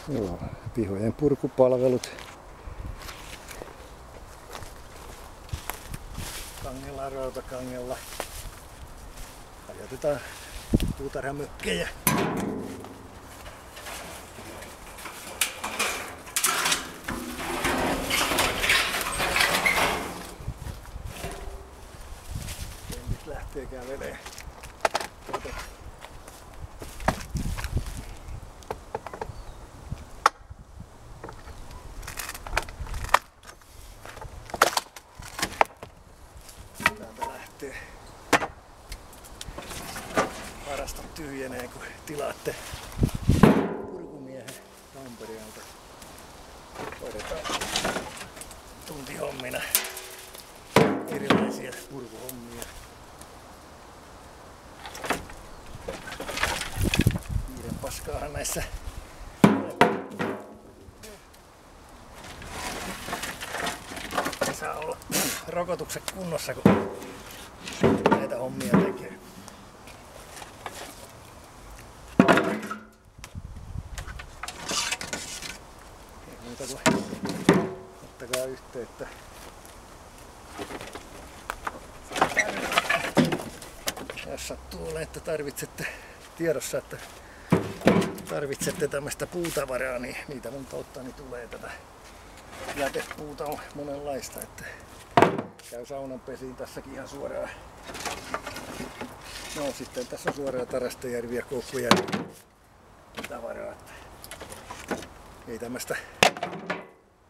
Joo, pihojen purkupalvelut. Kangella, Rautakangella. Hajotetaan puutarhamökkejä. Nyt lähtee kävelee. Täältä lähtee. Varastot tyhjenee, kun tilaatte purkumiehen Tampereelta. Hoidetaan tuntihommina erilaisia purkuhommia. Hiiren paskaahan näissä ei saa olla rokotukset kunnossa, kun näitä hommia tekee. Ei muuta kuin ottakaa yhteyttä. Jos sattuu olemaan, että tarvitsette tiedossa, että tarvitsette tämmöistä puutavaraa, niin niitä mun kauttani tulee. Tätä jätepuuta on monenlaista, että käy saunanpesiin tässäkin ihan suoraan. No sitten tässä on suoraan Tarastajärvi ja Koukkujärvi tavaraa. Ei tämmöistä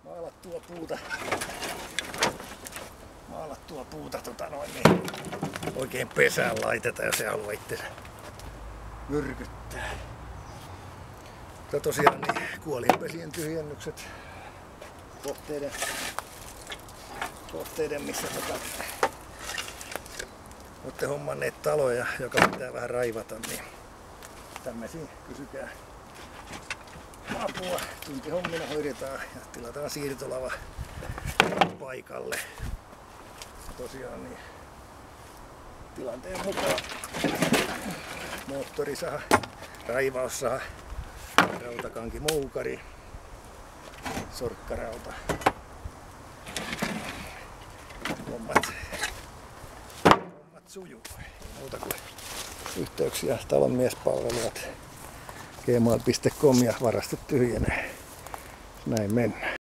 maalattua puuta niin oikein pesään laiteta, jos se haluaa itse myrkyttää. Mutta tosiaan niin kuolinpesien tyhjennykset kohteiden missä olette hommanneet taloja, joka pitää vähän raivata, niin tämmöisiä kysykää apua. Tuntihommina hoidetaan ja tilataan siirtolava paikalle. Tosiaan niin tilanteen mukaan moottorisaha, raivaussaha, rautakanki, moukari, sorkkarauta. Hommat sujuu. Ei muuta kuin yhteyksiä talonmiespalveluat gmail.com ja varastot tyhjenee. Näin mennään.